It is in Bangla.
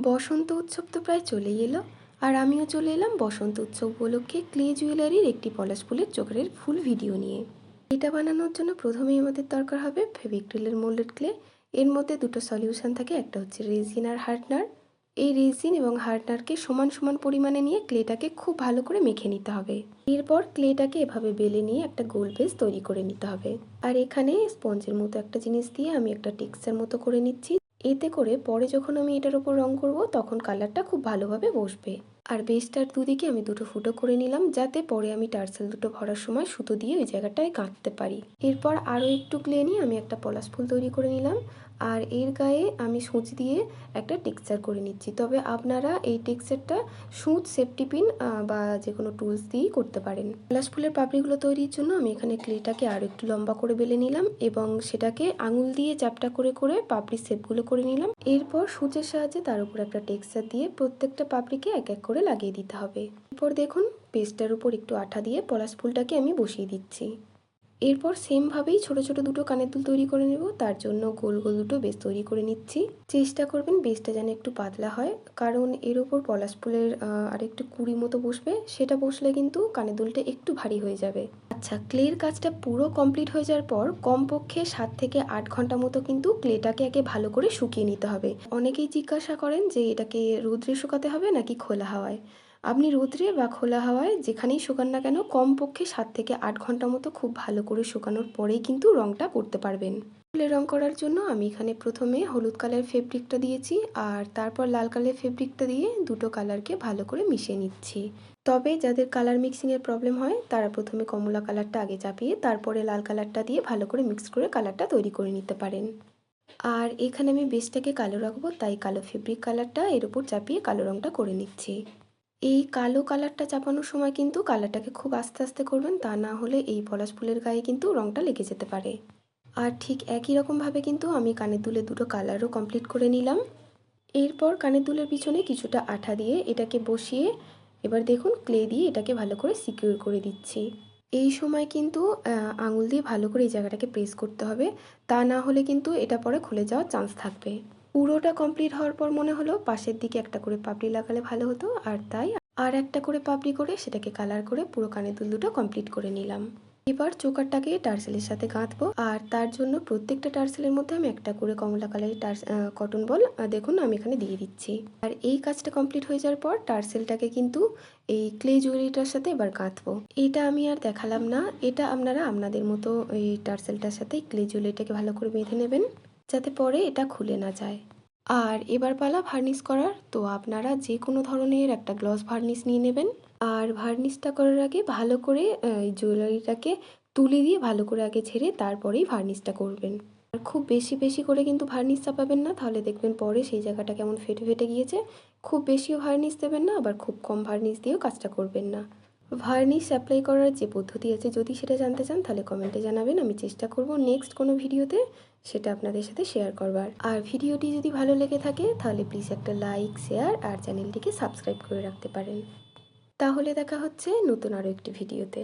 বসন্ত উৎসব তো প্রায় চলেই এলো, আর আমিও চলে এলাম বসন্ত উৎসব উপলক্ষে ক্লে জুয়েলারির একটি পলাশ ফুলের চোকারের ফুল ভিডিও নিয়ে। এটা বানানোর জন্য প্রথমেই আমাদের দরকার হবে ফেভিক্রিলের মোল্ডেড ক্লে। এর মধ্যে দুটো সলিউশন থাকে, একটা হচ্ছে রেজিন আর হার্ডনার। এই রেজিন এবং হার্ডনারকে সমান সমান পরিমাণে নিয়ে ক্লেটাকে খুব ভালো করে মেখে নিতে হবে। এরপর ক্লেটাকে এভাবে বেলে নিয়ে একটা গোল বেস তৈরি করে নিতে হবে। আর এখানে স্পঞ্জের মতো একটা জিনিস দিয়ে আমি একটা টেক্সচার মতো করে নিচ্ছি। এতে করে পরে যখন আমি এটার উপর রং করব তখন কালারটা খুব ভালোভাবে বসবে। আর বেসটার দুদিকে আমি দুটো ফুটো করে নিলাম, যাতে পরে আমি টার্সেল দুটো ভরার সময় সুতো দিয়ে ওই জায়গাটায় গাঁথতে পারি। এরপর আরও একটু ক্লে নিয়ে আমি একটা পলাশ ফুল তৈরি করে নিলাম, আর এর গায়ে আমি সূচ দিয়ে একটা টেক্সচার করে নিচ্ছি। তবে আপনারা এই টেক্সচারটা সূচ, সেফটি পিন বা যে কোনো টুলস দিয়েই করতে পারেন। পলাশ ফুলের পাপড়িগুলো তৈরির জন্য আমি এখানে ক্লেটাকে আরও একটু লম্বা করে বেলে নিলাম এবং সেটাকে আঙুল দিয়ে চ্যাপ্টা করে করে পাপড়ির শেপগুলো করে নিলাম। এরপর সূচের সাহায্যে তার উপর একটা টেক্সচার দিয়ে প্রত্যেকটা পাপড়িকে এক এক করে লাগিয়ে দিতে হবে। এরপর দেখুন, পেস্টটার উপর একটু আঠা দিয়ে পলাশ ফুলটাকে আমি বসিয়ে দিচ্ছি। এরপর সেমভাবেই ছোট ছোট দুটো কানের দুল তৈরি করে নেব। তার জন্য গোল গোল দুটো বেস তৈরি করে নিচ্ছি। চেষ্টা করবেন বেসটা যেন একটু পাতলা হয়, কারণ এর ওপর পলাশ ফুলের আর একটু কুড়ি মতো বসবে। সেটা বসলে কিন্তু কানের দুলটা একটু ভারী হয়ে যাবে। আচ্ছা, ক্লের কাজটা পুরো কমপ্লিট হয়ে যাওয়ার পর কমপক্ষে 7 থেকে 8 ঘন্টা মতো কিন্তু ক্লেটাকে আগে ভালো করে শুকিয়ে নিতে হবে। অনেকেই জিজ্ঞাসা করেন যে এটাকে রোদ্রে শুকাতে হবে নাকি খোলা হাওয়ায়। আপনি রোদ্রে বা খোলা হাওয়ায় যেখানেই শুকান না কেন কমপক্ষে 7 থেকে 8 ঘন্টা মতো খুব ভালো করে শুকানোর পরেই কিন্তু রঙটা করতে পারবেন। ফুলের রং করার জন্য আমি এখানে প্রথমে হলুদ কালার ফেব্রিকটা দিয়েছি, আর তারপর লাল কালার ফেব্রিকটা দিয়ে দুটো কালারকে ভালো করে মিশিয়ে নিচ্ছি। তবে যাদের কালার মিক্সিংয়ের প্রবলেম হয় তারা প্রথমে কমলা কালারটা আগে চাপিয়ে তারপরে লাল কালারটা দিয়ে ভালো করে মিক্স করে কালারটা তৈরি করে নিতে পারেন। আর এখানে আমি বেসটাকে কালো রাখবো, তাই কালো ফেব্রিক কালারটা এর উপর চাপিয়ে কালো রঙটা করে নিচ্ছি। এই কালো কালারটা চাপানোর সময় কিন্তু কালারটাকে খুব আস্তে আস্তে করবেন, তা না হলে এই পলাশ ফুলের গায়ে কিন্তু রঙটা লেগে যেতে পারে। আর ঠিক একই রকমভাবে কিন্তু আমি কানের দুলের দুটো কালারও কমপ্লিট করে নিলাম। এরপর কানের দুলের পিছনে কিছুটা আঠা দিয়ে এটাকে বসিয়ে এবার দেখুন ক্লে দিয়ে এটাকে ভালো করে সিকিউর করে দিচ্ছি। এই সময় কিন্তু আঙুল দিয়ে ভালো করে এই জায়গাটাকে প্রেস করতে হবে, তা না হলে কিন্তু এটা পরে খুলে যাওয়ার চান্স থাকবে। পুরোটা কমপ্লিট হওয়ার পর মনে হলো পাশের দিকে একটা করে পাপড়ি লাগালে ভালো হতো, আর তাই আর একটা করে পাপড়ি করে সেটাকে কালার করে পুরো কানের দুল দুটো কমপ্লিট করে নিলাম। এবার চোকারটাকে টার্সেলের সাথে গাঁথবো, আর তার জন্য প্রত্যেকটা টার্সেলের মধ্যে আমি একটা করে কমলা কালারের কটন বল দেখুন আমি এখানে দিয়ে দিচ্ছি। আর এই কাজটা কমপ্লিট হয়ে যাওয়ার পর টার্সেলটাকে কিন্তু এই ক্লে জুয়েলারিটার সাথে এবার গাঁথবো। এটা আমি আর দেখালাম না, এটা আপনারা আপনাদের মতো এই টার্সেলটার সাথে ক্লে জুয়েলারিটাকে ভালো করে বেঁধে নেবেন, যাতে পরে এটা খুলে না যায়। আর এবার পালা ভার্নিশ করার। তো আপনারা যে কোনো ধরনের একটা গ্লস ভার্নিশ নিয়ে নেবেন, আর ভার্নিশটা করার আগে ভালো করে এই জুয়েলারিটাকে তুলি দিয়ে ভালো করে আগে ঝেড়ে তারপরেই ভার্নিশটা করবেন। আর খুব বেশি বেশি করে কিন্তু ভার্নিশ চাপাবেন না, তাহলে দেখবেন পরে সেই জায়গাটা কেমন ফেটে ফেটে গিয়েছে। খুব বেশিও ভার্নিশ দেবেন না, আবার খুব কম ভার্নিশ দিয়েও কাজটা করবেন না। ভার্নিশ অ্যাপ্লাই করার যে পদ্ধতি আছে যদি সেটা জানতে চান তাহলে কমেন্টে জানাবেন, আমি চেষ্টা করব নেক্সট কোনো ভিডিওতে সেটা আপনাদের সাথে শেয়ার করবার। আর ভিডিওটি যদি ভালো লেগে থাকে তাহলে প্লিজ একটা লাইক, শেয়ার আর চ্যানেলটিকে সাবস্ক্রাইব করে রাখতে পারেন। তাহলে দেখা হচ্ছে নতুন আরও একটি ভিডিওতে।